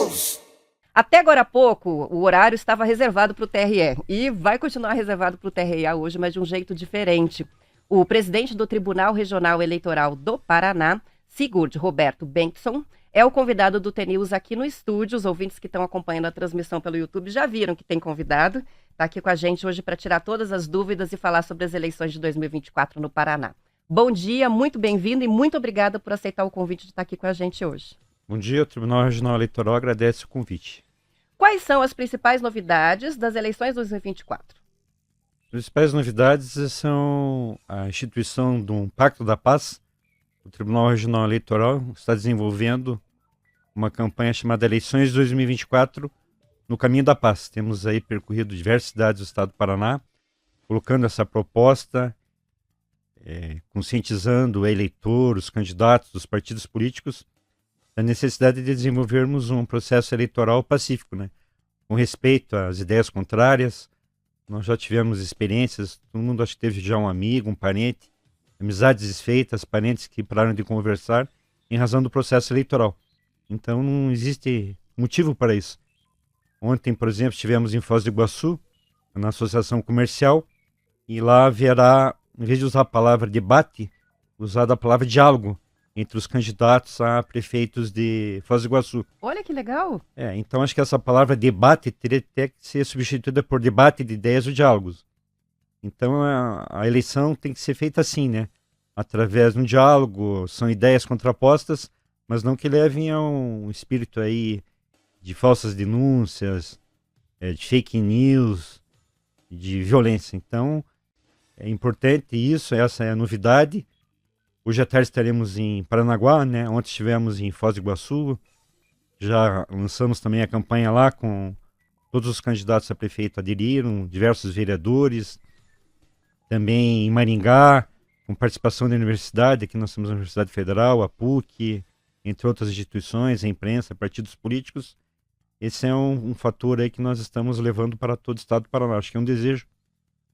News. Até agora há pouco, o horário estava reservado para o TRE e vai continuar reservado para o TRE hoje, mas de um jeito diferente. O presidente do Tribunal Regional Eleitoral do Paraná, Sigurd Roberto Bengtsson, é o convidado do TNews aqui no estúdio. Os ouvintes que estão acompanhando a transmissão pelo YouTube já viram que tem convidado. Está aqui com a gente hoje para tirar todas as dúvidas e falar sobre as eleições de 2024 no Paraná. Bom dia, muito bem-vindo e muito obrigada por aceitar o convite de estar aqui com a gente hoje. Bom dia, o Tribunal Regional Eleitoral agradece o convite. Quais são as principais novidades das eleições de 2024? As principais novidades são a instituição de um Pacto da Paz. O Tribunal Regional Eleitoral está desenvolvendo uma campanha chamada Eleições 2024 no Caminho da Paz. Temos aí percorrido diversas cidades do estado do Paraná, colocando essa proposta, conscientizando o eleitor, os candidatos dos partidos políticos, da necessidade de desenvolvermos um processo eleitoral pacífico, né? Com respeito às ideias contrárias. Nós já tivemos experiências, todo mundo acho que teve já um amigo, um parente, amizades desfeitas, parentes que pararam de conversar em razão do processo eleitoral. Então não existe motivo para isso. Ontem, por exemplo, estivemos em Foz do Iguaçu, na associação comercial, e lá haverá, em vez de usar a palavra debate, usada a palavra diálogo entre os candidatos a prefeitos de Foz do Iguaçu. Olha que legal! Então acho que essa palavra debate teria até que ser substituída por debate de ideias ou diálogos. Então a eleição tem que ser feita assim, né? Através de um diálogo, são ideias contrapostas, mas não que levem a um espírito aí de falsas denúncias, de fake news, de violência. Então é importante isso, essa é a novidade. Hoje à tarde estaremos em Paranaguá, né? Ontem estivemos em Foz do Iguaçu. Já lançamos também a campanha lá com todos os candidatos a prefeito aderiram, diversos vereadores. Também em Maringá, com participação da universidade, aqui nós temos a Universidade Federal, a PUC, entre outras instituições, a imprensa, partidos políticos. Esse é um fator aí que nós estamos levando para todo o estado do Paraná. Acho que é um desejo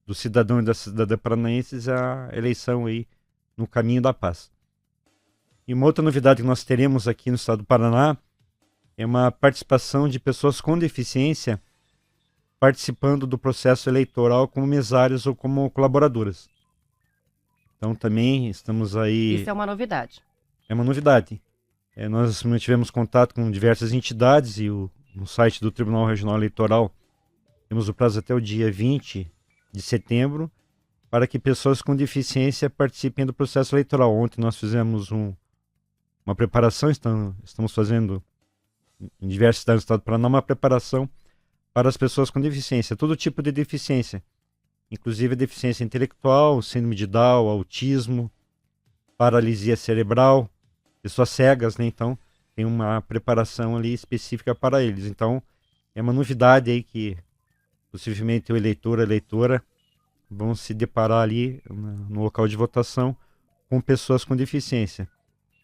do cidadão e da cidadã paranaenses a eleição aí no Caminho da Paz. E uma outra novidade que nós teremos aqui no estado do Paraná é uma participação de pessoas com deficiência participando do processo eleitoral como mesários ou como colaboradoras. Então também estamos aí... Isso é uma novidade. É uma novidade. Nós mantivemos contato com diversas entidades e no site do Tribunal Regional Eleitoral temos o prazo até o dia 20 de setembro para que pessoas com deficiência participem do processo eleitoral. Ontem nós fizemos uma preparação, estamos fazendo em diversas cidades do estado do Paraná uma preparação para as pessoas com deficiência, todo tipo de deficiência, inclusive a deficiência intelectual, síndrome de Down, autismo, paralisia cerebral, pessoas cegas, né? Então tem uma preparação ali específica para eles. Então é uma novidade aí que possivelmente o eleitor, a eleitora vão se deparar ali no local de votação com pessoas com deficiência.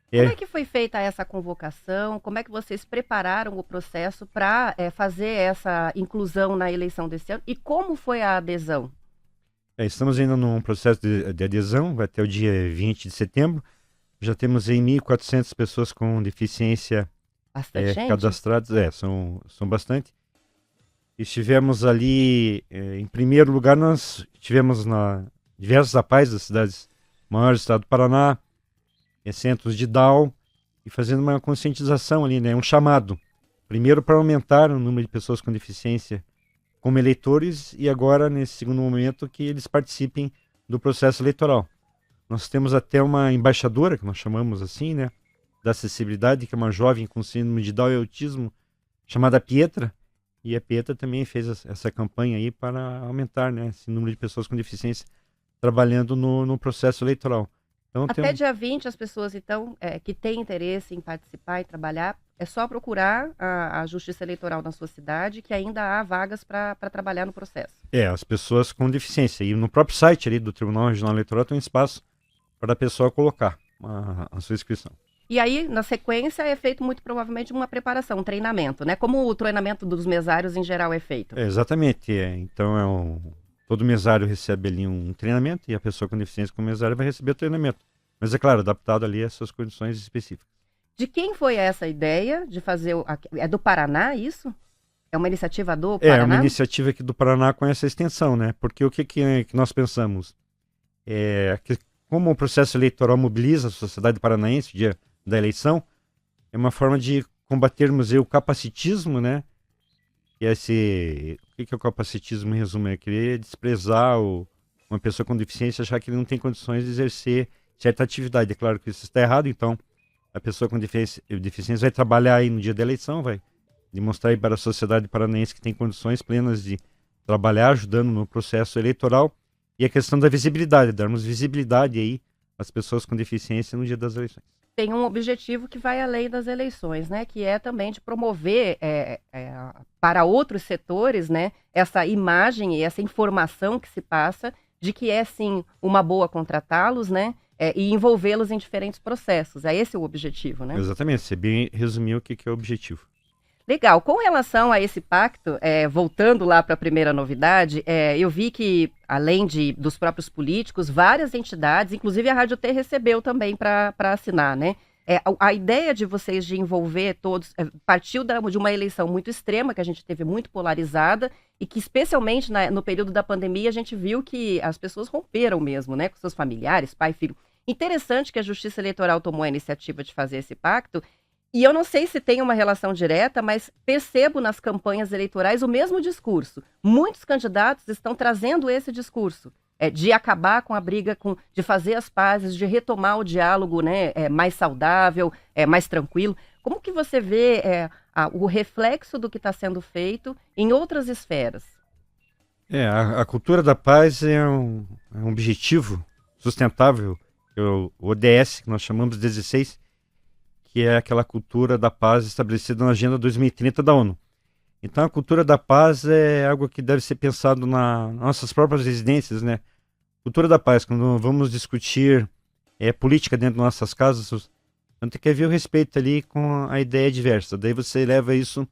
Como é que foi feita essa convocação? Como é que vocês prepararam o processo para fazer essa inclusão na eleição desse ano? E como foi a adesão? Estamos ainda num processo de adesão, vai até o dia 20 de setembro. Já temos aí 1.400 pessoas com deficiência cadastradas. São bastante. Estivemos ali, em primeiro lugar, nós estivemos na diversas APAES das cidades maiores do estado do Paraná, centros de Down, e fazendo uma conscientização ali, né, um chamado. Primeiro para aumentar o número de pessoas com deficiência como eleitores e agora, nesse segundo momento, que eles participem do processo eleitoral. Nós temos até uma embaixadora, que nós chamamos assim, né, da acessibilidade, que é uma jovem com síndrome de Down e autismo, chamada Pietra. E a Pietra também fez essa campanha aí para aumentar, né, esse número de pessoas com deficiência trabalhando no processo eleitoral. Então, até dia 20, as pessoas, então, que têm interesse em participar e trabalhar, é só procurar a Justiça Eleitoral na sua cidade, que ainda há vagas para trabalhar no processo. As pessoas com deficiência. E no próprio site ali do Tribunal Regional Eleitoral tem um espaço para a pessoa colocar a sua inscrição. E aí, na sequência, é feito muito provavelmente uma preparação, um treinamento, né? Como o treinamento dos mesários em geral é feito. Exatamente. Então, todo mesário recebe ali um treinamento e a pessoa com deficiência com mesário vai receber o treinamento. Mas é claro, adaptado ali às suas condições específicas. De quem foi essa ideia de fazer... É do Paraná isso? É uma iniciativa do É Paraná? uma iniciativa aqui do Paraná com essa extensão, né? Porque o que nós pensamos? Que como o processo eleitoral mobiliza a sociedade paranaense, o dia da eleição, é uma forma de combatermos o capacitismo, né? E o que é o capacitismo em resumo? É querer desprezar uma pessoa com deficiência, achar que ele não tem condições de exercer certa atividade. É claro que isso está errado, então a pessoa com deficiência vai trabalhar aí no dia da eleição, vai demonstrar aí para a sociedade paranaense que tem condições plenas de trabalhar, ajudando no processo eleitoral. E a questão da visibilidade, darmos visibilidade aí às pessoas com deficiência no dia das eleições. Tem um objetivo que vai além das eleições, né? Que é também de promover para outros setores, né? Essa imagem e essa informação que se passa de que é sim uma boa contratá-los, né? E envolvê-los em diferentes processos. É esse o objetivo, né? Exatamente, você bem resumiu o que é o objetivo. Legal. Com relação a esse pacto, voltando lá para a primeira novidade, eu vi que, além dos próprios políticos, várias entidades, inclusive a Rádio T recebeu também para assinar, né? A ideia de vocês de envolver todos partiu de uma eleição muito extrema, que a gente teve muito polarizada, e que especialmente no período da pandemia a gente viu que as pessoas romperam mesmo, né? Com seus familiares, pai, filho. Interessante que a Justiça Eleitoral tomou a iniciativa de fazer esse pacto. E eu não sei se tem uma relação direta, mas percebo nas campanhas eleitorais o mesmo discurso. Muitos candidatos estão trazendo esse discurso, de acabar com a briga, de fazer as pazes, de retomar o diálogo, né, mais saudável, mais tranquilo. Como que você vê o reflexo do que está sendo feito em outras esferas? A cultura da paz é um objetivo sustentável, o ODS, que nós chamamos de 16, que é aquela cultura da paz estabelecida na Agenda 2030 da ONU. Então, a cultura da paz é algo que deve ser pensado nas nossas próprias residências, né? Cultura da paz, quando vamos discutir política dentro de nossas casas, então tem que haver o respeito ali com a ideia diversa. Daí você leva isso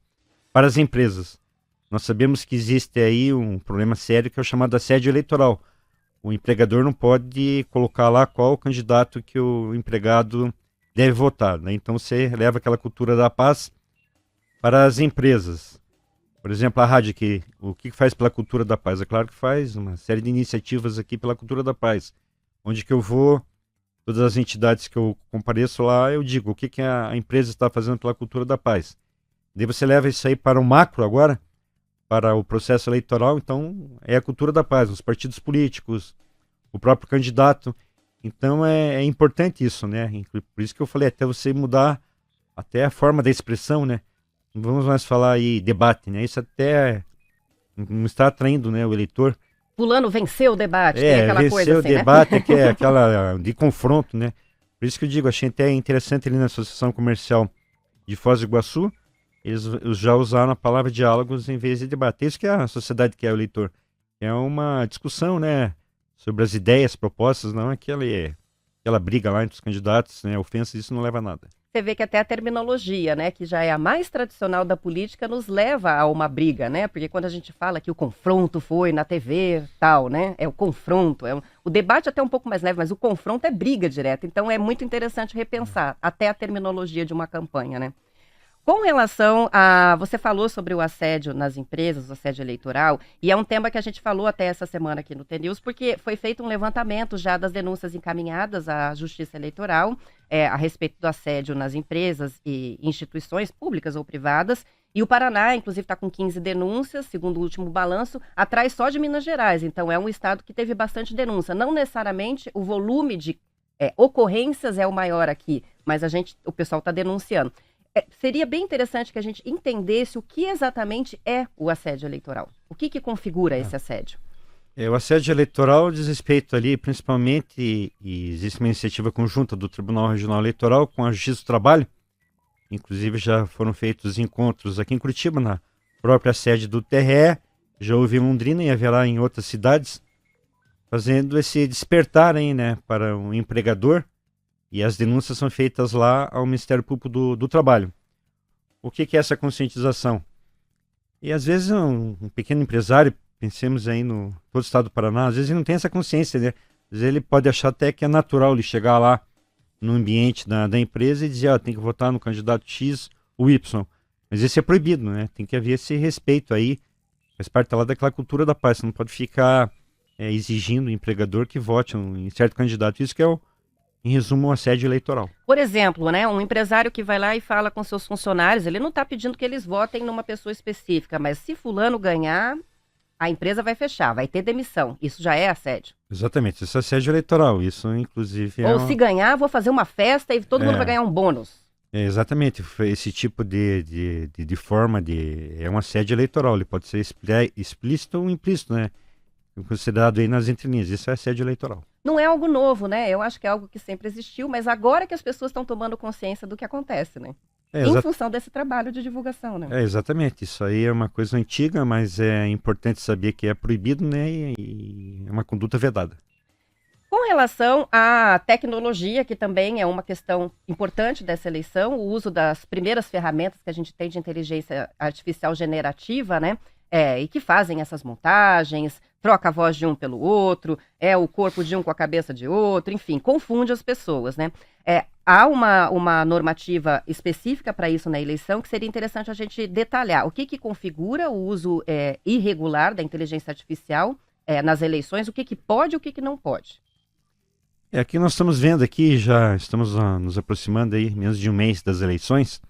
para as empresas. Nós sabemos que existe aí um problema sério que é o chamado assédio eleitoral. O empregador não pode colocar lá qual o candidato que o empregado deve votar, né? Então você leva aquela cultura da paz para as empresas. Por exemplo, a rádio aqui, o que faz pela cultura da paz? É claro que faz uma série de iniciativas aqui pela cultura da paz. Onde que eu vou, todas as entidades que eu compareço lá, eu digo o que a empresa está fazendo pela cultura da paz. Daí você leva isso aí para o macro agora, para o processo eleitoral, então é a cultura da paz, os partidos políticos, o próprio candidato. Então é importante isso, né? Por isso que eu falei, até você mudar até a forma da expressão, né? Não vamos mais falar aí debate, né? Isso até não está atraindo, né, o eleitor. Fulano venceu o debate, tem aquela coisa assim, o debate, né? Que é aquela de confronto, né? Por isso que eu digo, achei até interessante ali na Associação Comercial de Foz do Iguaçu, eles já usaram a palavra diálogos em vez de debate. É isso que a sociedade quer, o eleitor. É uma discussão, né? Sobre as ideias, propostas, não aquela briga lá entre os candidatos, né? Ofensa, isso não leva a nada. Você vê que até a terminologia, né, que já é a mais tradicional da política, nos leva a uma briga, né? Porque quando a gente fala que o confronto foi na TV, tal, né? É o confronto, o debate até um pouco mais leve, mas o confronto é briga direta. Então é muito interessante repensar até a terminologia de uma campanha, né? Com relação você falou sobre o assédio nas empresas, o assédio eleitoral, e é um tema que a gente falou até essa semana aqui no TNews, porque foi feito um levantamento já das denúncias encaminhadas à Justiça Eleitoral a respeito do assédio nas empresas e instituições públicas ou privadas, e o Paraná, inclusive, está com 15 denúncias, segundo o último balanço, atrás só de Minas Gerais, então é um estado que teve bastante denúncia. Não necessariamente o volume de ocorrências é o maior aqui, mas o pessoal está denunciando. Seria bem interessante que a gente entendesse o que exatamente é o assédio eleitoral. O que configura esse assédio? O assédio eleitoral diz respeito ali, principalmente, e existe uma iniciativa conjunta do Tribunal Regional Eleitoral com a Justiça do Trabalho. Inclusive já foram feitos encontros aqui em Curitiba, na própria sede do TRE, já houve em Londrina e haverá em outras cidades, fazendo esse despertar aí, né, para o empregador. E as denúncias são feitas lá ao Ministério Público do Trabalho. O que é essa conscientização? E às vezes um pequeno empresário, pensemos aí no todo o estado do Paraná, às vezes ele não tem essa consciência, né? Às vezes ele pode achar até que é natural ele chegar lá no ambiente da empresa e dizer, tem que votar no candidato X ou Y. Mas isso é proibido, né? Tem que haver esse respeito aí, faz parte lá daquela cultura da paz. Você não pode ficar exigindo o empregador que vote em certo candidato. Isso que é, em resumo, um assédio eleitoral. Por exemplo, né, um empresário que vai lá e fala com seus funcionários, ele não está pedindo que eles votem numa pessoa específica, mas se fulano ganhar, a empresa vai fechar, vai ter demissão. Isso já é assédio. Exatamente, isso é assédio eleitoral. Isso, inclusive, Ou se ganhar, vou fazer uma festa e todo mundo vai ganhar um bônus. Exatamente, esse tipo de forma é um assédio eleitoral. Ele pode ser explícito ou implícito, né? Considerado aí nas entrelinhas. Isso é assédio eleitoral. Não é algo novo, né? Eu acho que é algo que sempre existiu, mas agora que as pessoas estão tomando consciência do que acontece, né? Em função desse trabalho de divulgação, né? Exatamente. Isso aí é uma coisa antiga, mas é importante saber que é proibido, né? E é uma conduta vedada. Com relação à tecnologia, que também é uma questão importante dessa eleição, o uso das primeiras ferramentas que a gente tem de inteligência artificial generativa, né? E que fazem essas montagens, troca a voz de um pelo outro, o corpo de um com a cabeça de outro, enfim, confunde as pessoas, né? Há uma normativa específica para isso na eleição que seria interessante a gente detalhar. O que configura o uso irregular da inteligência artificial nas eleições, o que pode e o que não pode? Aqui nós estamos vendo aqui, já estamos nos aproximando aí, menos de um mês das eleições.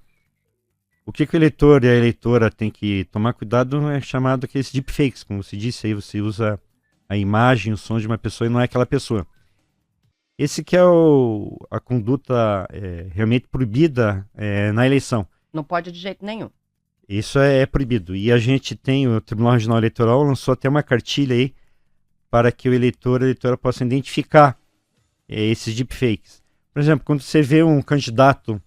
O que o eleitor e a eleitora tem que tomar cuidado é chamado aqueles deepfakes, como se disse aí, você usa a imagem, o som de uma pessoa e não é aquela pessoa. Esse que é a conduta realmente proibida na eleição. Não pode de jeito nenhum. Isso é proibido. E a gente tem, o Tribunal Regional Eleitoral lançou até uma cartilha aí para que o eleitor e a eleitora possam identificar esses deepfakes. Por exemplo, quando você vê um candidato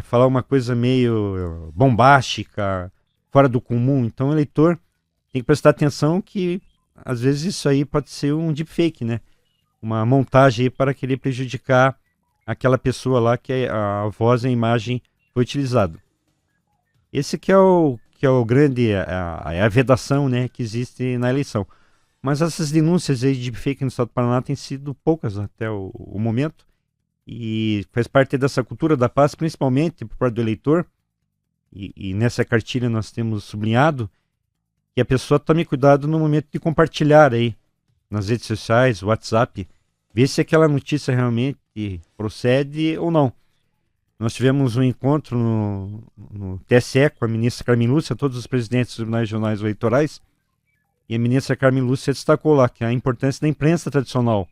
falar uma coisa meio bombástica, fora do comum, então o eleitor tem que prestar atenção que às vezes isso aí pode ser um deepfake, né? Uma montagem aí para querer prejudicar aquela pessoa lá que a voz e a imagem foi utilizado. Esse que é o grande, a vedação, né, que existe na eleição. Mas essas denúncias aí de deepfake no estado do Paraná têm sido poucas até o momento. E faz parte dessa cultura da paz, principalmente por parte do eleitor. E nessa cartilha nós temos sublinhado que a pessoa tome cuidado no momento de compartilhar aí nas redes sociais, WhatsApp, ver se aquela notícia realmente procede ou não. Nós tivemos um encontro no TSE com a ministra Carmen Lúcia, todos os presidentes dos tribunais regionais eleitorais, e a ministra Carmen Lúcia destacou lá que a importância da imprensa tradicional,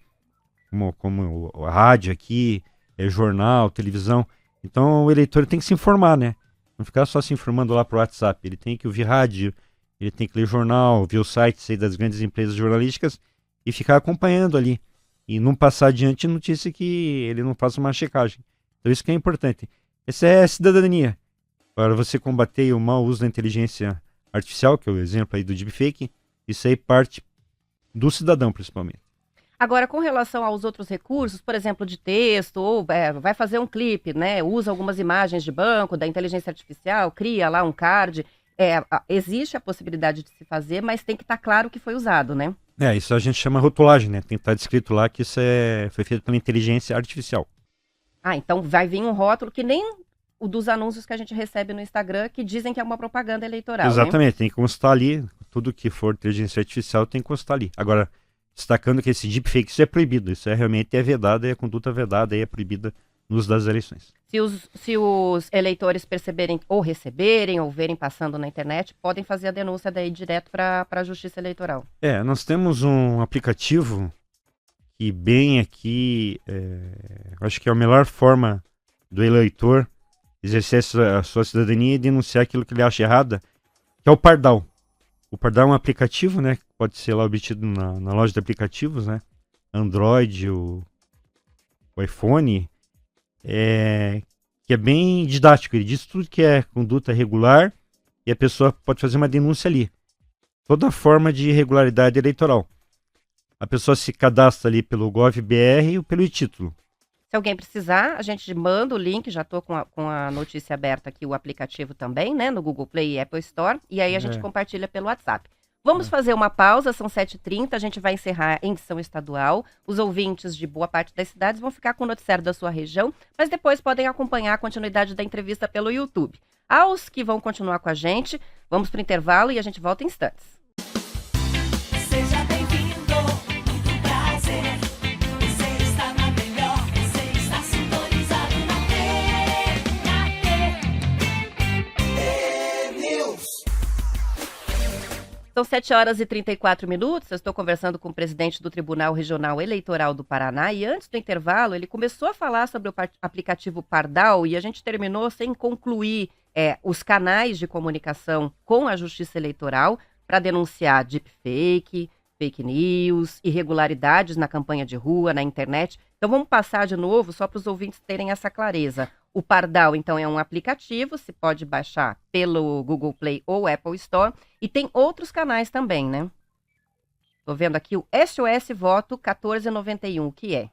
como a rádio aqui, jornal, televisão. Então o eleitor tem que se informar, né? Não ficar só se informando lá pro WhatsApp. Ele tem que ouvir rádio, ele tem que ler jornal, ver os sites aí das grandes empresas jornalísticas e ficar acompanhando ali. E não passar adiante notícia que ele não faça uma checagem. Então isso que é importante. Essa é a cidadania. Para você combater o mau uso da inteligência artificial, que é o exemplo aí do deepfake, isso aí parte do cidadão, principalmente. Agora, com relação aos outros recursos, por exemplo, de texto, ou vai fazer um clipe, né? Usa algumas imagens de banco, da inteligência artificial, cria lá um card. Existe a possibilidade de se fazer, mas tem que estar claro que foi usado, né? Isso a gente chama rotulagem, né? Tem que estar descrito lá que isso foi feito pela inteligência artificial. Então vai vir um rótulo que nem o dos anúncios que a gente recebe no Instagram, que dizem que é uma propaganda eleitoral. Exatamente, né? Tem que constar ali, tudo que for inteligência artificial tem que constar ali. Agora, destacando que esse deepfake, isso é proibido, isso realmente é vedado, é conduta vedada, é proibida no uso das eleições. Se os eleitores perceberem, ou receberem, ou verem passando na internet, podem fazer a denúncia daí direto para a Justiça Eleitoral. Nós temos um aplicativo que bem aqui, acho que é a melhor forma do eleitor exercer a sua cidadania e denunciar aquilo que ele acha errado, que é o Pardal. O Pardal é um aplicativo, né, que pode ser lá obtido na loja de aplicativos, né, Android, o iPhone, que é bem didático. Ele diz tudo que é conduta regular e a pessoa pode fazer uma denúncia ali. Toda forma de irregularidade eleitoral. A pessoa se cadastra ali pelo GovBR ou pelo título. Se alguém precisar, a gente manda o link, já estou com a notícia aberta aqui, o aplicativo também, né, no Google Play e Apple Store, e aí a gente compartilha pelo WhatsApp. Vamos fazer uma pausa, são 7h30, a gente vai encerrar em edição estadual. Os ouvintes de boa parte das cidades vão ficar com o noticiário da sua região, mas depois podem acompanhar a continuidade da entrevista pelo YouTube. Aos que vão continuar com a gente, vamos para o intervalo e a gente volta em instantes. Seja bem-vindo, muito prazer. Você está na melhor, você está sintonizado na T-News. São 7h34. Eu estou conversando com o presidente do Tribunal Regional Eleitoral do Paraná e antes do intervalo ele começou a falar sobre o aplicativo Pardal e a gente terminou sem concluir os canais de comunicação com a Justiça Eleitoral para denunciar deepfake, fake news, irregularidades na campanha de rua, na internet. Então vamos passar de novo só para os ouvintes terem essa clareza. O Pardal, então, é um aplicativo, se pode baixar pelo Google Play ou Apple Store. E tem outros canais também, né? Estou vendo aqui o SOS Voto 1491, o que é?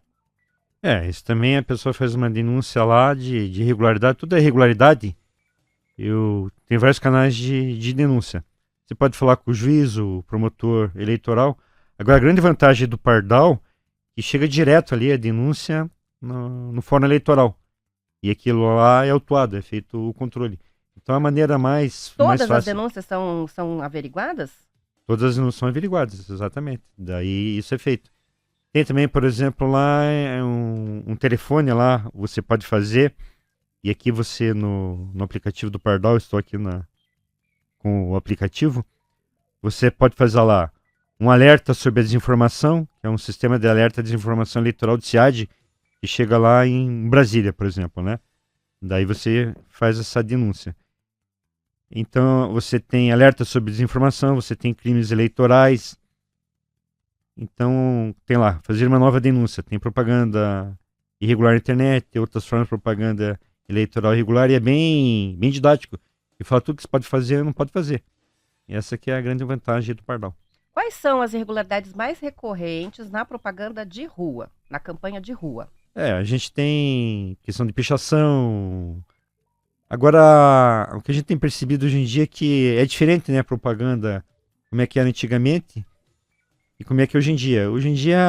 Isso também a pessoa faz uma denúncia lá de irregularidade, tudo é irregularidade. Tem vários canais de denúncia. Você pode falar com o juiz, o promotor eleitoral. Agora, a grande vantagem do Pardal é que chega direto ali a denúncia no fórum eleitoral. E aquilo lá é autuado, é feito o controle. Então, a maneira mais Todas fácil... as denúncias são averiguadas? Todas as denúncias são averiguadas, exatamente. Daí isso é feito. Tem também, por exemplo, lá um telefone lá, você pode fazer, e aqui você no aplicativo do Pardal, estou aqui com o aplicativo, você pode fazer lá um alerta sobre a desinformação, que é um sistema de alerta de desinformação eleitoral do CIAD, que chega lá em Brasília, por exemplo, né? Daí você faz essa denúncia. Então, você tem alerta sobre desinformação, você tem crimes eleitorais. Então, tem lá, fazer uma nova denúncia. Tem propaganda irregular na internet, tem outras formas de propaganda eleitoral irregular, e é bem didático. E fala tudo que você pode fazer e não pode fazer. E essa que é a grande vantagem do Pardal. Quais são as irregularidades mais recorrentes na propaganda de rua, na campanha de rua? A gente tem questão de pichação. Agora, o que a gente tem percebido hoje em dia é que é diferente, né, a propaganda, como é que era antigamente e como é que é hoje em dia. Hoje em dia,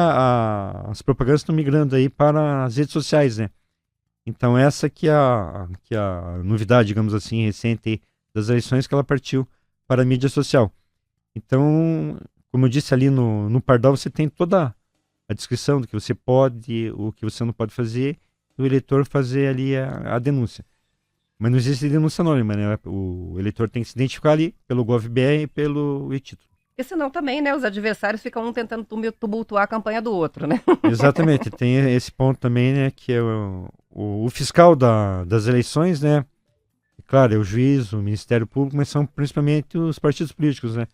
as propagandas estão migrando aí para as redes sociais, né? Então, essa que é a novidade, digamos assim, recente das eleições, que ela partiu para a mídia social. Então, como eu disse ali no Pardal, você tem toda a descrição do que você pode, o que você não pode fazer, e o eleitor fazer ali a denúncia. Mas não existe denúncia anônima, né? O eleitor tem que se identificar ali pelo GovBR e pelo e-título. Porque senão também, né, os adversários ficam um tentando tumultuar a campanha do outro, né? Exatamente, tem esse ponto também, né, que é o fiscal das eleições, né? Claro, é o juiz, o Ministério Público, mas são principalmente os partidos políticos, né?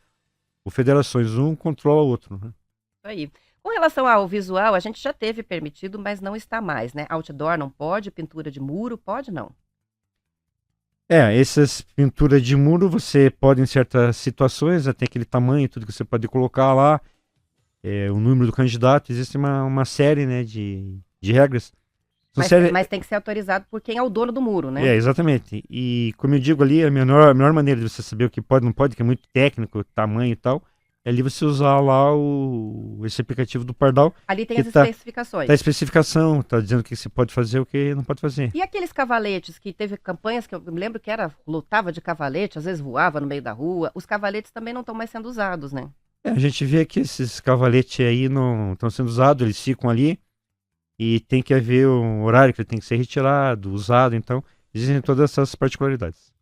Ou federações, um controla o outro, né? Isso aí. Com relação ao visual, a gente já teve permitido, mas não está mais, né? Outdoor não pode, pintura de muro pode não. Essas pinturas de muro você pode em certas situações, até aquele tamanho, tudo que você pode colocar lá, o número do candidato, existe uma série, né, de regras. Mas tem que ser autorizado por quem é o dono do muro, né? Exatamente. E como eu digo ali, a melhor maneira de você saber o que pode e não pode, que é muito técnico, tamanho e tal, é ali você usar lá esse aplicativo do Pardal. Ali tem as especificações. Tá a especificação, tá dizendo o que você pode fazer e o que não pode fazer. E aqueles cavaletes que teve campanhas que eu me lembro que lotava de cavalete, às vezes voava no meio da rua. Os cavaletes também não estão mais sendo usados, né? A gente vê que esses cavaletes aí não estão sendo usados, eles ficam ali e tem que haver um horário que ele tem que ser retirado, usado, então existem todas essas particularidades.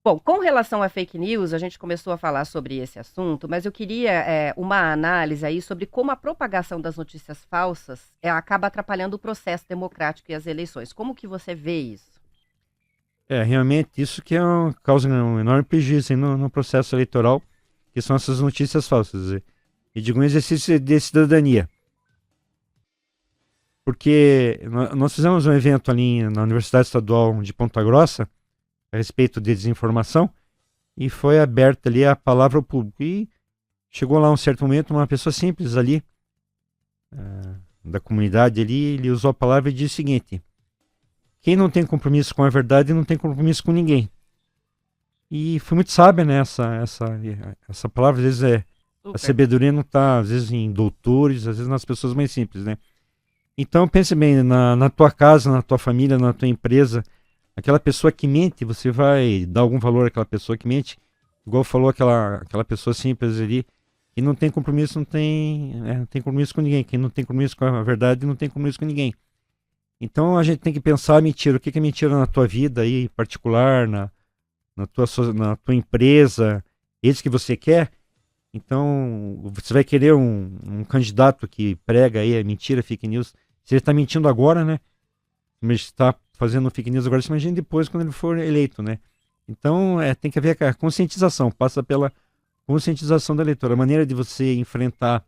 Bom, com relação a fake news, a gente começou a falar sobre esse assunto, mas eu queria uma análise aí sobre como a propagação das notícias falsas acaba atrapalhando o processo democrático e as eleições. Como que você vê isso? Realmente, isso que causa um enorme prejuízo aí no processo eleitoral, que são essas notícias falsas. E digo um exercício de cidadania. Porque nós fizemos um evento ali na Universidade Estadual de Ponta Grossa, a respeito de desinformação, e foi aberta ali a palavra ao público. E chegou lá um certo momento, uma pessoa simples ali, da comunidade ali, ele usou a palavra e disse o seguinte: quem não tem compromisso com a verdade não tem compromisso com ninguém. E foi muito sábia, né? Essa palavra, às vezes, a Super. sabedoria não está, às vezes, em doutores, às vezes nas pessoas mais simples, né? Então, pense bem, na tua casa, na tua família, na tua empresa, aquela pessoa que mente, você vai dar algum valor àquela pessoa que mente? Igual falou aquela pessoa simples ali, que não tem compromisso, não tem compromisso com ninguém. Quem não tem compromisso com a verdade, não tem compromisso com ninguém. Então, a gente tem que pensar a mentira. O que é mentira na tua vida aí, particular, na tua empresa, esse que você quer? Então, você vai querer um candidato que prega aí a mentira, fake news. Se ele está mentindo agora, né? Mas está fazendo fake news agora, você imagina depois quando ele for eleito, né? Então, tem que haver a conscientização, passa pela conscientização da eleitora. A maneira de você enfrentar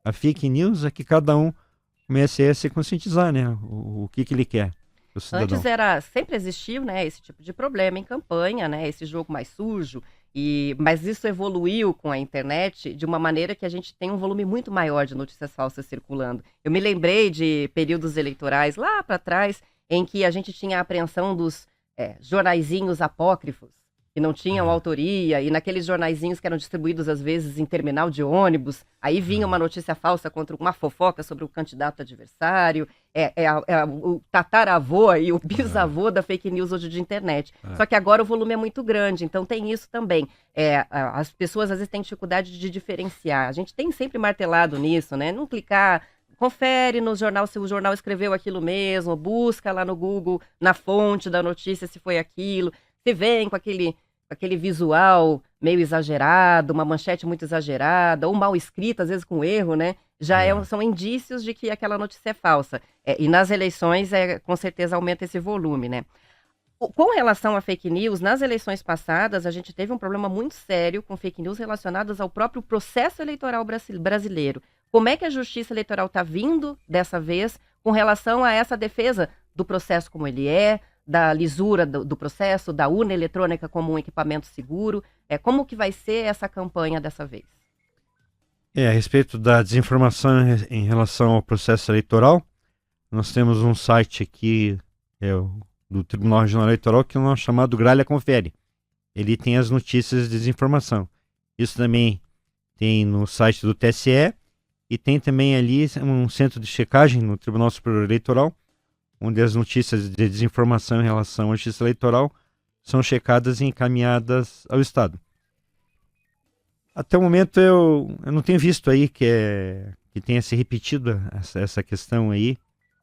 a fake news é que cada um comece a se conscientizar, né? O que ele quer, o cidadão. Antes sempre existiu, né, esse tipo de problema em campanha, né, esse jogo mais sujo, mas isso evoluiu com a internet de uma maneira que a gente tem um volume muito maior de notícias falsas circulando. Eu me lembrei de períodos eleitorais lá para trás, em que a gente tinha a apreensão dos jornaizinhos apócrifos, que não tinham autoria, e naqueles jornaizinhos que eram distribuídos às vezes em terminal de ônibus, aí vinha uma notícia falsa contra uma fofoca sobre o candidato adversário, o tataravô e o bisavô da fake news hoje de internet. Só que agora o volume é muito grande, então tem isso também. As pessoas às vezes têm dificuldade de diferenciar. A gente tem sempre martelado nisso, né? Não clicar, confere no jornal se o jornal escreveu aquilo mesmo, busca lá no Google, na fonte da notícia se foi aquilo. Se vem com aquele visual meio exagerado, uma manchete muito exagerada, ou mal escrita, às vezes com erro, né? São indícios de que aquela notícia é falsa. E nas eleições, com certeza, aumenta esse volume, né? Com relação a fake news, nas eleições passadas, a gente teve um problema muito sério com fake news relacionadas ao próprio processo eleitoral brasileiro. Como é que a Justiça Eleitoral está vindo dessa vez com relação a essa defesa do processo como ele é, da lisura do processo, da urna eletrônica como um equipamento seguro? Como que vai ser essa campanha dessa vez? A respeito da desinformação em relação ao processo eleitoral, nós temos um site aqui do Tribunal Regional Eleitoral que é o chamado Gralha Confere. Ele tem as notícias de desinformação. Isso também tem no site do TSE e tem também ali um centro de checagem no Tribunal Superior Eleitoral, onde as notícias de desinformação em relação à justiça eleitoral são checadas e encaminhadas ao Estado. Até o momento eu não tenho visto aí que tenha se repetido essa questão aí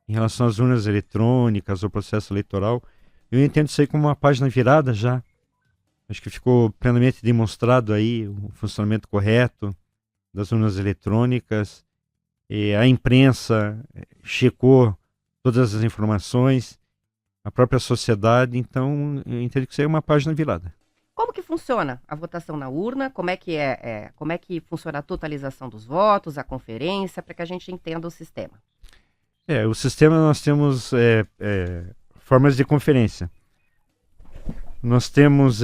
em relação às urnas eletrônicas, ao processo eleitoral. Eu entendo isso aí como uma página virada já. Acho que ficou plenamente demonstrado aí o funcionamento correto das urnas eletrônicas. A imprensa checou todas as informações, a própria sociedade, então eu entendo que isso aí é uma página virada. Como que funciona a votação na urna? Como é que funciona a totalização dos votos, a conferência, para que a gente entenda o sistema? O sistema nós temos formas de conferência. Nós temos,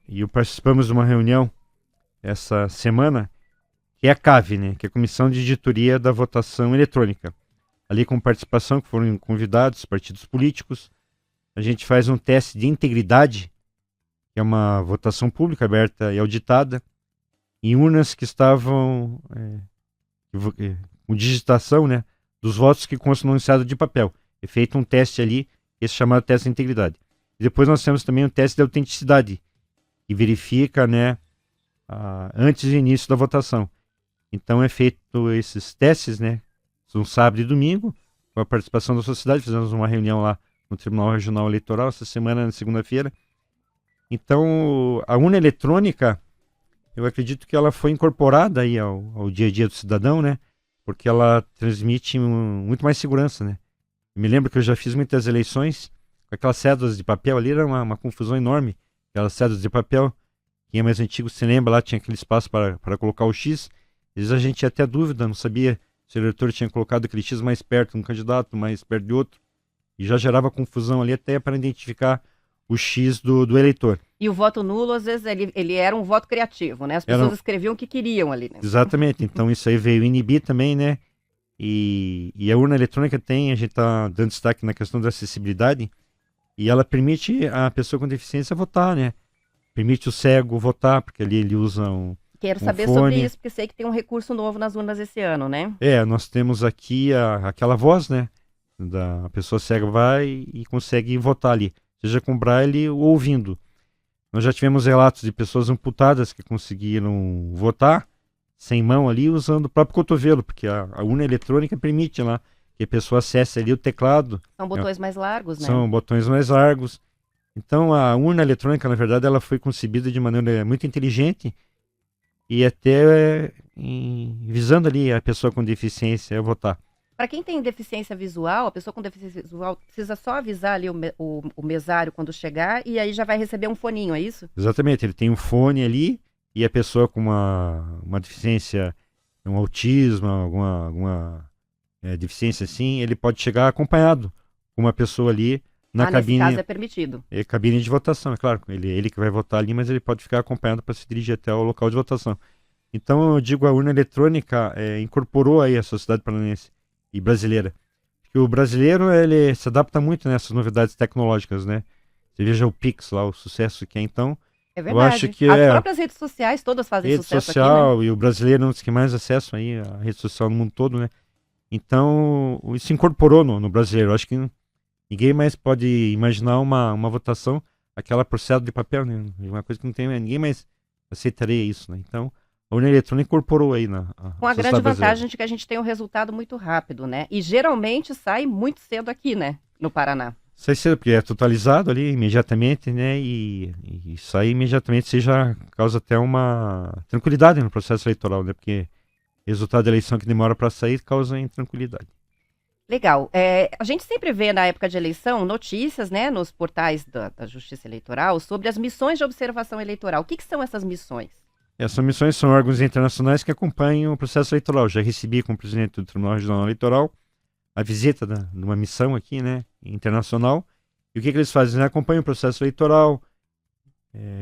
e participamos de uma reunião essa semana, que é a CAV, né, que é a Comissão de Editoria da Votação Eletrônica. Ali com participação, que foram convidados partidos políticos, a gente faz um teste de integridade, que é uma votação pública aberta e auditada, em urnas que estavam com digitação, né, dos votos que constam no enunciado de papel. É feito um teste ali, esse chamado teste de integridade. E depois nós temos também um teste de autenticidade, que verifica, né, antes do início da votação. Então é feito esses testes, né, no sábado e domingo, com a participação da sociedade. Fizemos uma reunião lá no Tribunal Regional Eleitoral essa semana, na segunda-feira. Então, a urna eletrônica, eu acredito que ela foi incorporada aí ao dia a dia do cidadão, né? Porque ela transmite muito mais segurança, né? Eu me lembro que eu já fiz muitas eleições com aquelas cédulas de papel ali, era uma confusão enorme. Aquelas cédulas de papel, quem é mais antigo se lembra, lá tinha aquele espaço para colocar o X. Às vezes a gente tinha até dúvida, não sabia se o eleitor tinha colocado aquele X mais perto de um candidato, mais perto de outro. E já gerava confusão ali até para identificar o X do eleitor. E o voto nulo, às vezes, ele era um voto criativo, né? As pessoas escreviam o que queriam ali, né? Exatamente. Então isso aí veio inibir também, né? E a urna eletrônica a gente está dando destaque na questão da acessibilidade, e ela permite a pessoa com deficiência votar, né? permite o cego votar, porque ali ele usa Quero um saber fone. sobre isso, porque sei que tem um recurso novo nas urnas esse ano, né? Nós temos aqui aquela voz, né? A pessoa cega vai e consegue votar ali, seja com braille ou ouvindo. Nós já tivemos relatos de pessoas amputadas que conseguiram votar sem mão ali, usando o próprio cotovelo, porque a urna eletrônica permite lá que a pessoa acesse ali o teclado. São botões mais largos, né? São botões mais largos. Então a urna eletrônica, na verdade, ela foi concebida de maneira muito inteligente e até visando ali a pessoa com deficiência a votar. Para quem tem deficiência visual, a pessoa com deficiência visual precisa só avisar ali o mesário quando chegar e aí já vai receber um foninho, é isso? Exatamente, ele tem um fone ali e a pessoa com uma deficiência, um autismo, alguma deficiência assim, ele pode chegar acompanhado com uma pessoa ali na Nesse cabine. caso é permitido. Cabine de votação, é claro. Ele que vai votar ali, mas ele pode ficar acompanhado para se dirigir até o local de votação. Então, eu digo, a urna eletrônica incorporou aí a sociedade paranaense e brasileira. Porque o brasileiro, ele se adapta muito nessas novidades tecnológicas, né? Você veja o Pix lá, o sucesso que é. Então, É verdade. acho que As próprias redes sociais todas fazem rede sucesso social, aqui, né? e o brasileiro é um dos que mais acesso aí à rede social no mundo todo, né? Então, isso incorporou no brasileiro. Eu acho que ninguém mais pode imaginar uma votação, aquela por cédula de papel, né? Uma coisa que não tem, ninguém mais aceitaria isso, né? Então, a urna eletrônica incorporou aí Com a grande vantagem de que a gente tem um resultado muito rápido, né? E geralmente sai muito cedo aqui, né? No Paraná. Sai cedo, porque é totalizado ali imediatamente, né? E sair imediatamente, você já causa até uma tranquilidade no processo eleitoral, né? Porque resultado da eleição que demora para sair causa intranquilidade. Legal. A gente sempre vê na época de eleição notícias, né, nos portais da Justiça Eleitoral sobre as missões de observação eleitoral. O que são essas missões? Essas missões são órgãos internacionais que acompanham o processo eleitoral. Já recebi com o presidente do Tribunal Regional Eleitoral a visita de uma missão aqui, né, internacional. E o que eles fazem? Eles acompanham o processo eleitoral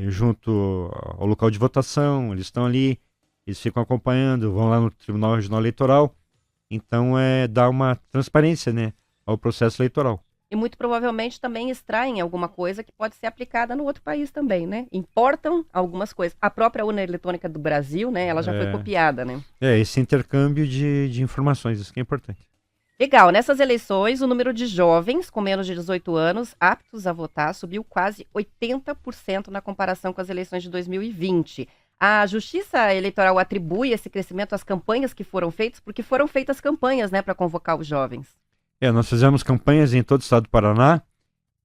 junto ao local de votação, eles estão ali, eles ficam acompanhando, vão lá no Tribunal Regional Eleitoral. Então, dá uma transparência, né, ao processo eleitoral. E muito provavelmente também extraem alguma coisa que pode ser aplicada no outro país também, né? Importam algumas coisas. A própria urna eletrônica do Brasil, né, ela já foi copiada, né? Esse intercâmbio de informações, isso que é importante. Legal. Nessas eleições, o número de jovens com menos de 18 anos aptos a votar subiu quase 80% na comparação com as eleições de 2020. A Justiça Eleitoral atribui esse crescimento às campanhas que foram feitas, porque foram feitas campanhas, né, para convocar os jovens. Nós fizemos campanhas em todo o estado do Paraná,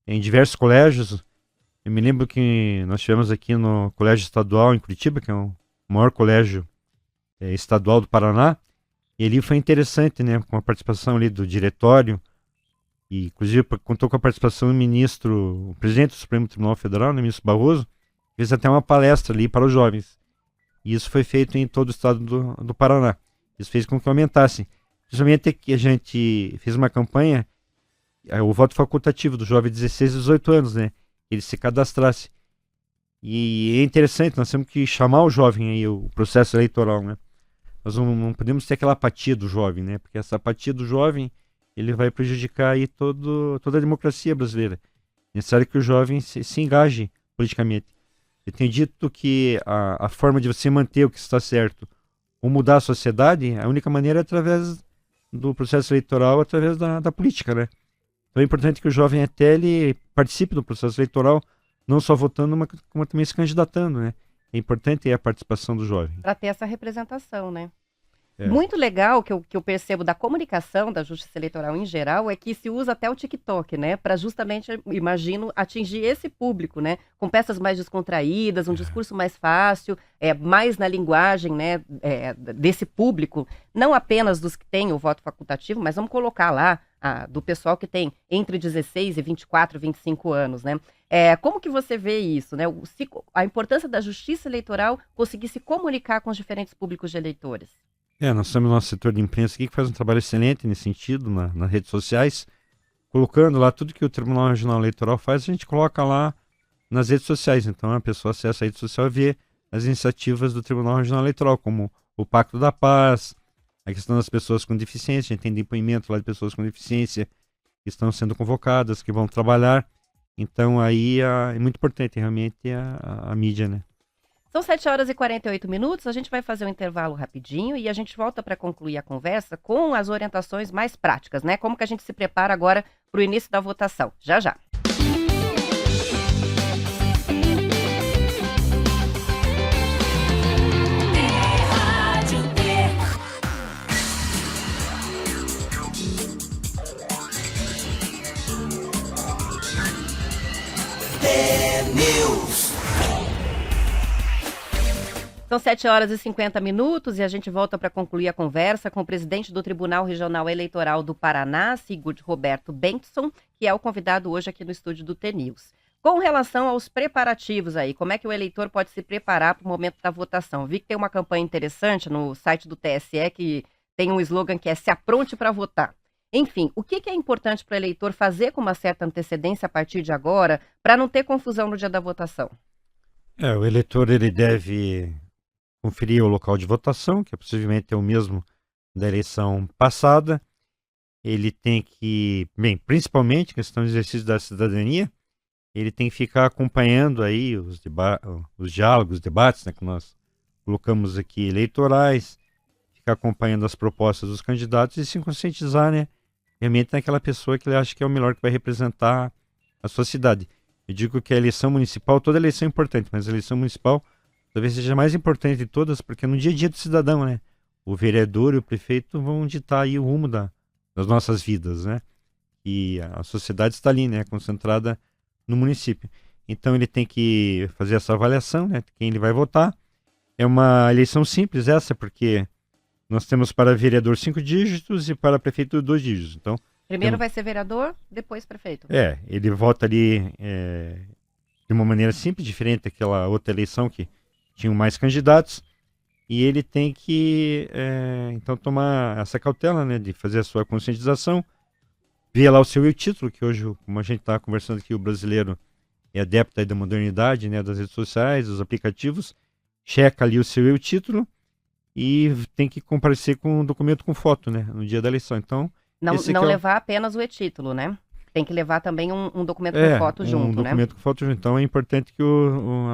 em diversos colégios. Eu me lembro que nós tivemos aqui no Colégio Estadual em Curitiba, que é o maior colégio estadual do Paraná. E ali foi interessante, né, com a participação ali do diretório, e inclusive contou com a participação do ministro, o presidente do Supremo Tribunal Federal, né, ministro Barroso, fez até uma palestra ali para os jovens. E isso foi feito em todo o estado do Paraná. Isso fez com que aumentasse. Principalmente que a gente fez uma campanha, o voto facultativo do jovem de 16 a 18 anos, né? Ele se cadastrasse. E é interessante, nós temos que chamar o jovem aí, o processo eleitoral, né? Nós não podemos ter aquela apatia do jovem, né? Porque essa apatia do jovem, ele vai prejudicar aí toda a democracia brasileira. É necessário que o jovem se engaje politicamente. Eu tenho dito que a forma de você manter o que está certo ou mudar a sociedade, a única maneira é através do processo eleitoral, através da política, né? Então é importante que o jovem até ele participe do processo eleitoral, não só votando, mas como também se candidatando, né? É importante a participação do jovem. Para ter essa representação, né? Muito legal que eu percebo da comunicação da Justiça Eleitoral em geral é que se usa até o TikTok, né? Para justamente, imagino, atingir esse público, né? Com peças mais descontraídas, um discurso mais fácil, mais na linguagem, né? Desse público, não apenas dos que têm o voto facultativo, mas vamos colocar lá do pessoal que tem entre 16 e 24, 25 anos, né? Como que você vê isso, né? A importância da Justiça Eleitoral conseguir se comunicar com os diferentes públicos de eleitores. Nós temos nosso setor de imprensa aqui que faz um trabalho excelente nesse sentido, nas redes sociais, colocando lá tudo que o Tribunal Regional Eleitoral faz, a gente coloca lá nas redes sociais. Então a pessoa acessa a rede social e vê as iniciativas do Tribunal Regional Eleitoral, como o Pacto da Paz, a questão das pessoas com deficiência, a gente tem depoimento lá de pessoas com deficiência que estão sendo convocadas, que vão trabalhar. Então aí é muito importante realmente a mídia, né? São 7 horas e 48 minutos, a gente vai fazer um intervalo rapidinho e a gente volta para concluir a conversa com as orientações mais práticas, né? Como que a gente se prepara agora para o início da votação. Já, já. Rádio T. T-News. São 7 horas e 50 minutos e a gente volta para concluir a conversa com o presidente do Tribunal Regional Eleitoral do Paraná, Sigurd Roberto Bengtsson, que é o convidado hoje aqui no estúdio do T-News. Com relação aos preparativos aí, como é que o eleitor pode se preparar para o momento da votação? Vi que tem uma campanha interessante no site do TSE que tem um slogan que é "Se apronte para votar". Enfim, o que é importante para o eleitor fazer com uma certa antecedência a partir de agora para não ter confusão no dia da votação? O eleitor ele deve conferir o local de votação, que possivelmente é o mesmo da eleição passada. Ele tem que, principalmente questão do exercício da cidadania, ele tem que ficar acompanhando aí os diálogos, os debates, né, que nós colocamos aqui eleitorais, ficar acompanhando as propostas dos candidatos e se conscientizar, né, realmente naquela pessoa que ele acha que é o melhor que vai representar a sua cidade. Eu digo que a eleição municipal, toda eleição é importante, mas a eleição municipal talvez seja a mais importante de todas, porque é no dia a dia do cidadão, né? O vereador e o prefeito vão ditar aí o rumo das nossas vidas, né? E a sociedade está ali, né? Concentrada no município. Então ele tem que fazer essa avaliação, né? Quem ele vai votar. É uma eleição simples essa, porque nós temos para vereador 5 dígitos e para prefeito 2 dígitos. Então, Primeiro vai ser vereador, depois prefeito. ele vota ali de uma maneira simples, diferente daquela outra eleição que tinham mais candidatos, e ele tem que, então, tomar essa cautela, né, de fazer a sua conscientização, ver lá o seu e-título, que hoje, como a gente está conversando aqui, o brasileiro é adepto aí da modernidade, né, das redes sociais, dos aplicativos, checa ali o seu e-título e tem que comparecer com um documento com foto, né, no dia da eleição. Então, Não esse aqui é o- levar apenas o e-título, né? Tem que levar também um documento com foto junto, um né? documento com foto junto. Então é importante que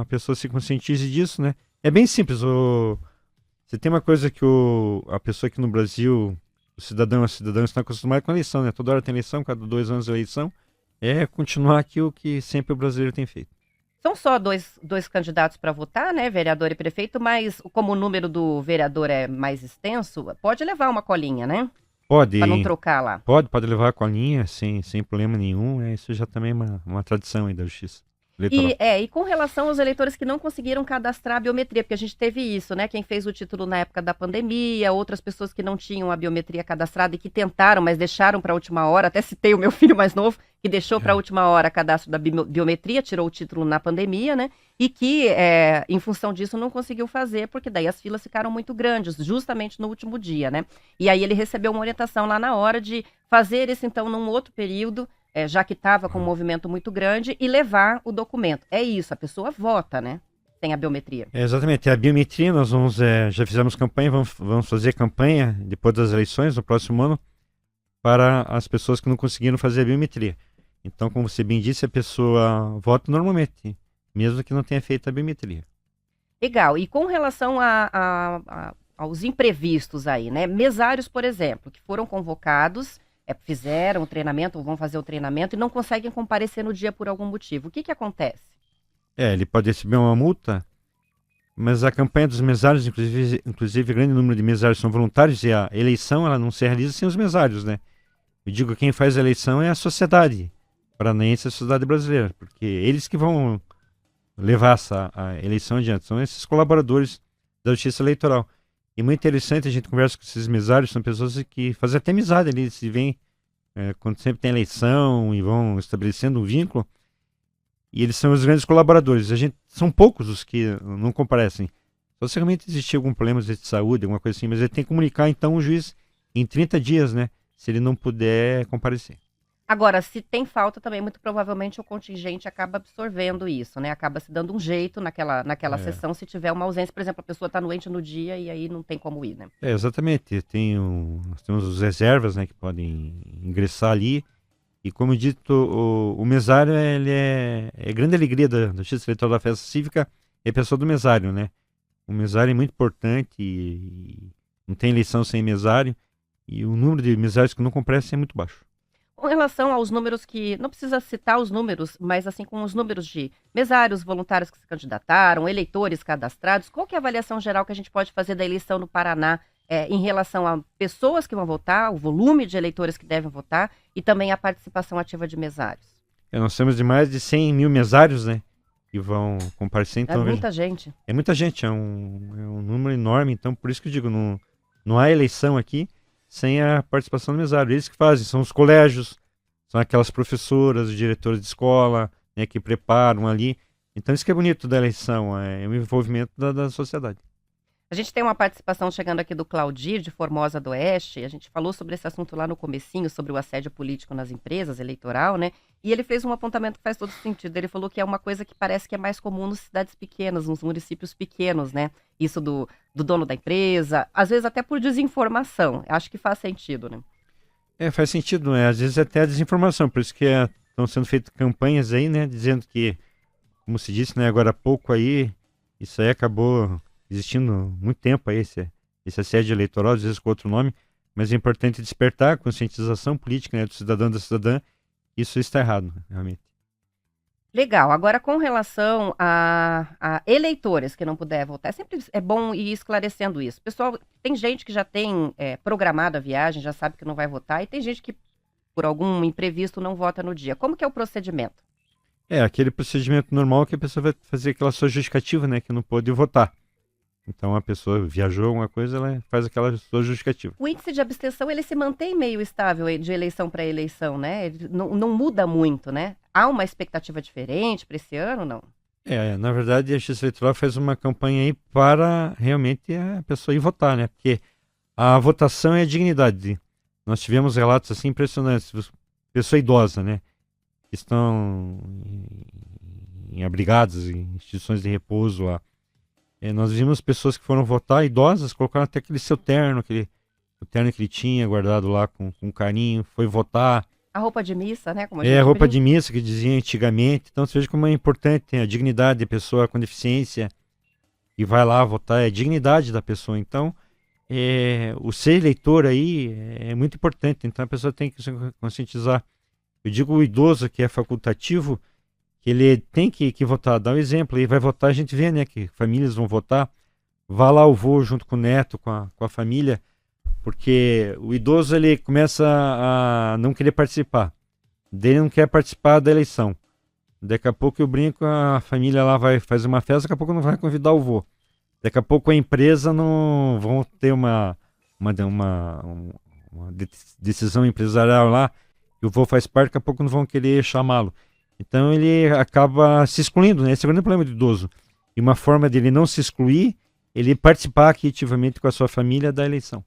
a pessoa se conscientize disso, né? É bem simples. Você tem uma coisa que a pessoa aqui no Brasil, o cidadão e a cidadã estão acostumados com a eleição, né? Toda hora tem eleição, cada 2 anos eleição. É continuar aqui o que sempre o brasileiro tem feito. São só dois candidatos para votar, né? Vereador e prefeito, mas como o número do vereador é mais extenso, pode levar uma colinha, né? Pode, Para não trocar lá. pode levar a colinha sem problema nenhum. Isso já também é uma tradição aí da justiça eleitoral. E com relação aos eleitores que não conseguiram cadastrar a biometria, porque a gente teve isso, né? Quem fez o título na época da pandemia, outras pessoas que não tinham a biometria cadastrada e que tentaram, mas deixaram para a última hora. Até citei o meu filho mais novo, que deixou para a última hora cadastro da biometria, tirou o título na pandemia, né? E que, em função disso, não conseguiu fazer, porque daí as filas ficaram muito grandes, justamente no último dia, né? E aí ele recebeu uma orientação lá na hora de fazer isso, então, num outro período, já que estava com um movimento muito grande, e levar o documento. É isso, a pessoa vota, né? Sem a biometria. Exatamente, a biometria nós já fizemos campanha, vamos fazer campanha depois das eleições, no próximo ano, para as pessoas que não conseguiram fazer a biometria. Então, como você bem disse, a pessoa vota normalmente, mesmo que não tenha feito a biometria. Legal. E com relação aos imprevistos aí, né? Mesários, por exemplo, que foram convocados, fizeram o treinamento, ou vão fazer o treinamento e não conseguem comparecer no dia por algum motivo. O que acontece? Ele pode receber uma multa, mas a campanha dos mesários, inclusive grande número de mesários são voluntários e a eleição ela não se realiza sem os mesários, né? Eu digo quem faz a eleição é a sociedade paranaense, a sociedade brasileira, porque eles que vão levar a eleição adiante, são esses colaboradores da Justiça Eleitoral. E muito interessante, a gente conversa com esses mesários, são pessoas que fazem até amizade ali, se vêm quando sempre tem eleição e vão estabelecendo um vínculo, e eles são os grandes colaboradores. São poucos os que não comparecem. Só se realmente existir algum problema de saúde, alguma coisa assim, mas ele tem que comunicar então o juiz em 30 dias, né, se ele não puder comparecer. Agora, se tem falta também, muito provavelmente o contingente acaba absorvendo isso, né? Acaba se dando um jeito naquela sessão se tiver uma ausência. Por exemplo, a pessoa está doente no dia e aí não tem como ir, né? Exatamente. Nós temos os reservas, né, que podem ingressar ali E como dito, o mesário ele é grande alegria da Justiça Eleitoral da Festa Cívica, é a pessoa do mesário, né? O mesário é muito importante e não tem eleição sem mesário, e o número de mesários que não comparecem é muito baixo. Com relação aos números que, não precisa citar os números, mas assim com os números de mesários, voluntários que se candidataram, eleitores cadastrados, qual que é a avaliação geral que a gente pode fazer da eleição no Paraná em relação a pessoas que vão votar, o volume de eleitores que devem votar e também a participação ativa de mesários? Nós temos de mais de 100 mil mesários, né? Que vão comparecer, É então... muita gente. É muita gente, é um número enorme, então por isso que eu digo, não há eleição aqui sem a participação do mesário. Eles que fazem, são os colégios, são aquelas professoras, os diretores de escola, né, que preparam ali. Então isso que é bonito da eleição, é o envolvimento da sociedade. A gente tem uma participação chegando aqui do Claudir, de Formosa do Oeste. A gente falou sobre esse assunto lá no comecinho, sobre o assédio político nas empresas, eleitoral, né? E ele fez um apontamento que faz todo sentido. Ele falou que é uma coisa que parece que é mais comum nas cidades pequenas, nos municípios pequenos, né? Isso do dono da empresa, às vezes até por desinformação. Acho que faz sentido, né? Faz sentido, né? Às vezes até a desinformação, por isso que estão sendo feitas campanhas aí, né? Dizendo que, como se disse, né, agora há pouco aí, isso aí acabou existindo muito tempo aí, esse assédio eleitoral, às vezes com outro nome, mas é importante despertar a conscientização política, né, do cidadão e da cidadã. Isso está errado, né, realmente. Legal. Agora, com relação a eleitores que não puder votar, sempre é bom ir esclarecendo isso. Pessoal, tem gente que já tem programado a viagem, já sabe que não vai votar, e tem gente que, por algum imprevisto, não vota no dia. Como que é o procedimento? Aquele procedimento normal que a pessoa vai fazer aquela sua justificativa, né, que não pôde votar. Então a pessoa viajou alguma coisa, ela faz aquela sua justificativa. O índice de abstenção, ele se mantém meio estável de eleição para eleição, né? Ele não muda muito, né? Há uma expectativa diferente para esse ano, não? Na verdade, a Justiça Eleitoral faz uma campanha aí para realmente a pessoa ir votar, né? Porque a votação é a dignidade. Nós tivemos relatos assim impressionantes. Pessoa idosa, né? Que estão abrigadas em instituições de repouso lá. Nós vimos pessoas que foram votar, idosas, colocaram até aquele seu terno, o terno que ele tinha guardado lá com carinho, foi votar. A roupa de missa, né? Como A roupa de missa que dizia antigamente. Então você veja como é importante a dignidade da pessoa com deficiência e vai lá votar, é a dignidade da pessoa. Então, o ser eleitor aí é muito importante, então a pessoa tem que se conscientizar. Eu digo o idoso que é facultativo, que ele tem que votar, dá um exemplo, ele vai votar, a gente vê, né, que famílias vão votar, vá lá o vô junto com o neto, com a família, porque o idoso ele começa a não querer participar, ele não quer participar da eleição, daqui a pouco eu brinco, a família lá vai fazer uma festa, daqui a pouco não vai convidar o vô, daqui a pouco a empresa não vão ter uma decisão empresarial lá, e o vô faz parte, daqui a pouco não vão querer chamá-lo. Então ele acaba se excluindo, né? Esse é o grande problema do idoso. E uma forma dele não se excluir, ele participar ativamente com a sua família da eleição.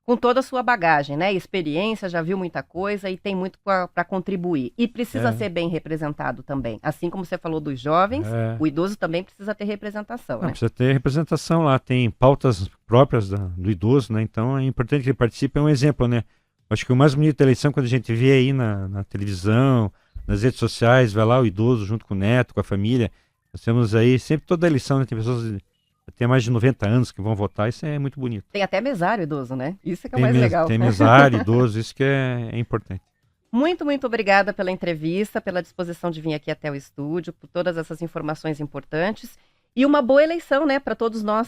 Com toda a sua bagagem, né? Experiência, já viu muita coisa e tem muito para contribuir. E precisa ser bem representado também. Assim como você falou dos jovens, o idoso também precisa ter representação, né? Precisa ter representação lá, tem pautas próprias do idoso, né? Então é importante que ele participe, é um exemplo, né? Acho que o mais bonito da eleição, quando a gente vê aí na televisão, nas redes sociais, vai lá o idoso junto com o neto, com a família. Nós temos aí, sempre toda a eleição, né, tem pessoas de até mais de 90 anos que vão votar, isso é muito bonito. Tem até mesário idoso, né? Isso é que é o mais legal. Tem mesário idoso, isso que é importante. Muito, muito obrigada pela entrevista, pela disposição de vir aqui até o estúdio, por todas essas informações importantes. E uma boa eleição, né, para todos nós.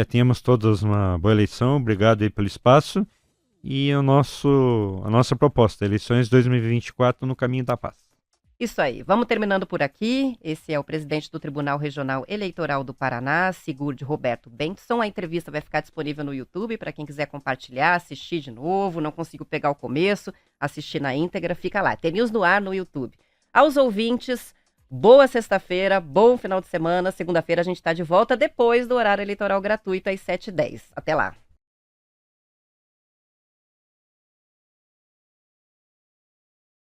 Tínhamos todos uma boa eleição, obrigado aí pelo espaço. E a nossa proposta, eleições 2024 no caminho da paz. Isso aí, vamos terminando por aqui. Esse é o presidente do Tribunal Regional Eleitoral do Paraná, Sigurd Roberto Bengtson. A entrevista vai ficar disponível no YouTube para quem quiser compartilhar, assistir de novo, não consigo pegar o começo, assistir na íntegra, fica lá. Tem News no Ar no YouTube. Aos ouvintes, boa sexta-feira, bom final de semana. Segunda-feira a gente está de volta depois do horário eleitoral gratuito às 7h10. Até lá.